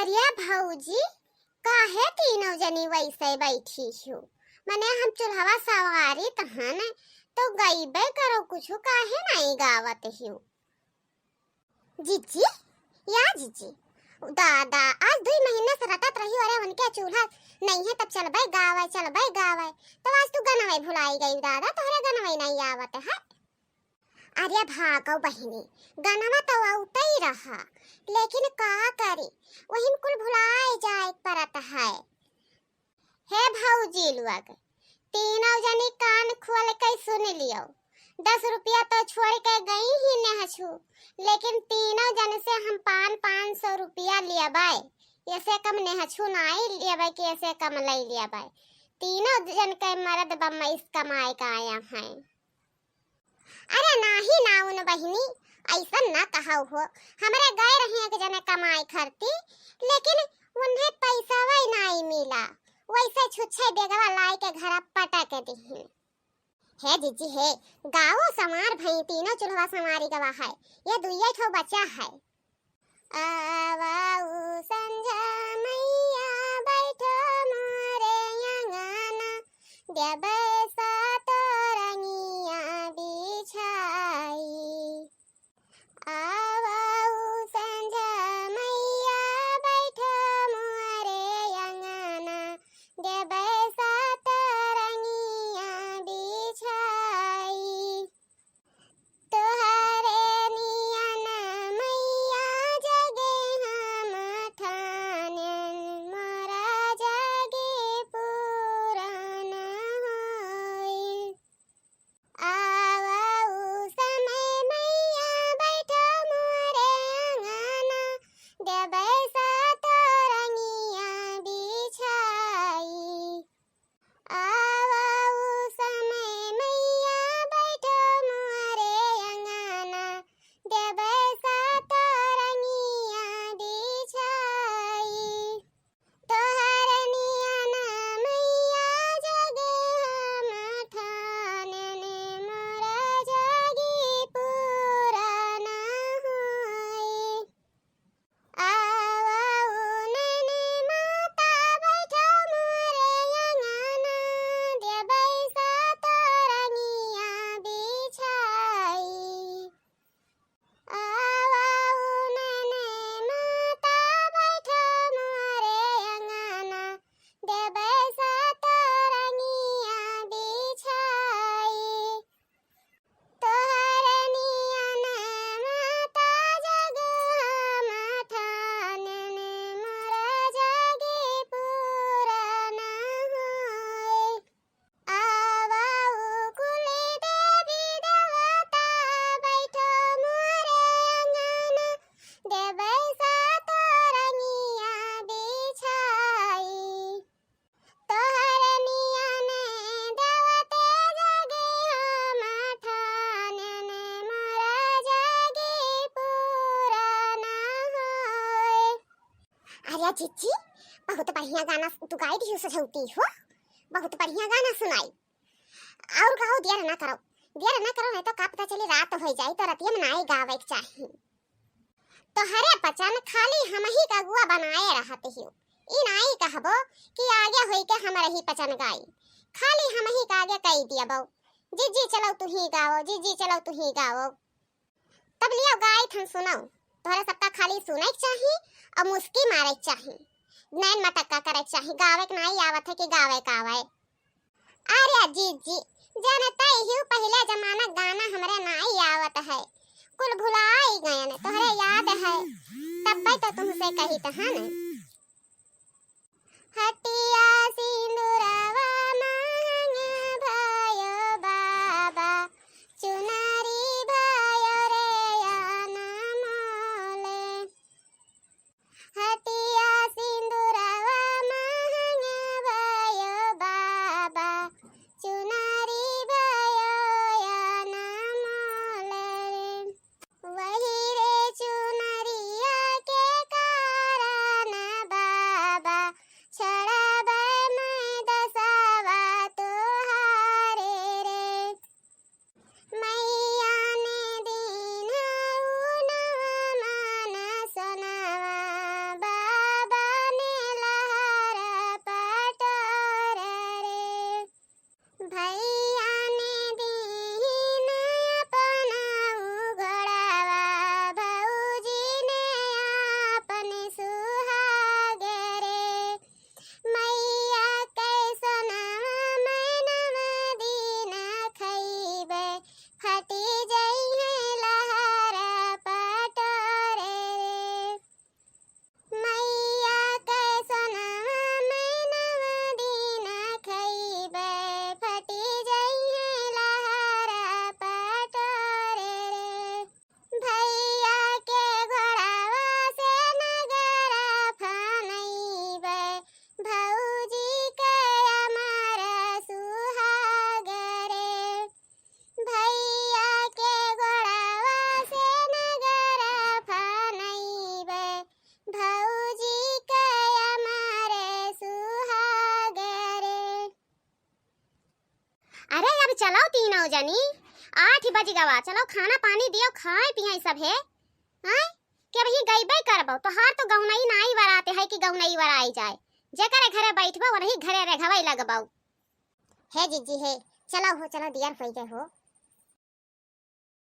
अरे भौजी, काहे तीनों जनी वैसे बैठी हो? मने हम चूल्हा सवारी तहन तो गईबे करो, कुछ काहे नहीं गावत हो? जीजी, या जीजी, दादा आज 2 महीने से रटत रही। अरे उनके चूल्हा नहीं है तब चलबे गावे। तो आज तू गनवे भुलाई गई दादा, तोहरे गनवे नहीं आवत है। अरे भागो बहिनी, गनवा तो औते ही रहा, लेकिन का करी वही कुल भुलाए जाए परत है। हे भौजी लोग, तीनों जनी कान खोल के सुन लियो। 10 रुपया तो छोड़ के गई ही न हछू, लेकिन तीनों जन से हम 500 रुपया लियाबे। ऐसे कम न हछू नहीं लियाबे कि ऐसे कम ले लियाबे। तीनों जन के मर्द बम्मा इस कमाए का आया है। अरे नाही ना उन बहिनी, ऐसा ना कहा हो। हमारे गए रहे एक जने कमाई करती, लेकिन उन्हें पैसा वही नहीं मिला। वैसे छुच्छे बेगवा लाई के घर पटक दी। हे जीजी हे, गाओ समार भई, तीनों चूल्हा समारी गवा है। ये दुइये ठो बच्चा है। आवाऊ संझा मैया बैठो मोरे अंगना, देबे सातो रंगिया बिछाई। आवाऊ संझा मैया बैठो मोरे अंगना, देबे सातो रंगिया बिछाई। तोहरे नियन मैया जगे हम ठानन, मोरा जगे पुरान होई। आवाऊ समय मैया बैठो मोरे अंगना, देबे सातो रंगिया बिछाई। आवाऊ समय मैया बैठो मोरे अंगना, देबे सातो रंगिया बिछाई। तोहर नियन मैया जगे हम ठानन, मोरा जगे पुरान होई। आवाऊ नैनी माता बैठो मोरे अंगना, देबे सातो रंगिया बिछाई। आवाऊ नैनी माता बैठो मोरे अंगना, देबे सातो रंगिया बिछाई। तोहर नियन माता जगे हम ठानन, मोरा जगे पुरान होई। आवाऊ कुली देवी देवता बैठो मोरे अंगना, देबे सातो रंगिया बिछाई। तोहर नियन देवते जगे हम ठानन, मोरा जगे पुरान होई। अरे जीजी, बहुत बढ़िया गाना तू गाई दी हो, सजौती हो। बहुत बढ़िया गाना सुनाई। और गाओ, देर ना करो नहीं तो का पता चली रात हो जाए तो रतिया में नहीं गावे के चाहिए। तो हरे पचन खाली हम ही का गुआ बनाए रहते हो। ई नहीं कहबो कि आगे होई के हम रही पचन गाई, खाली हम ही का आगे कह दिया बो जीजी चलो तू ही गाओ, जीजी चलो तू ही गाओ। तब लियो गाई थन सुनाओ। तोहरे सबका खाली सुने के चाहिए और मुस्की मारे के चाहिए, नैन मटक्का करे के चाहिए। गावे के नहीं आवत है कि गावे का आवे। अरे जीजी, जानता ही पहले जमाना गाना हमरे नहीं आवत है, कुल भुलाई गए ने। तोहरे याद है तब तो तुमसे कही तहन। हटिया सिंदूरवा मांग भयो बाबा, चुनरी भयो रे अनमोले। हटिया सिंदूरवा मांग भयो बाबा, चुनरी भयो अनमोले। वही रे चुनरिया के कारण बाबा, छड़ा अरे अब चलो तीनों जनी, 8 बज गवा, चलो खाना पानी दियो, खाए पिए सब है। हैं के वही गईबे करबो तो हार तो गौनई नाई वराते है कि गौनई वराई जाए, जेकर घरे बैठबो वही घरे रे घवई लगबो। हे जीजी हे, चलो हो चलो दियर होई गए हो।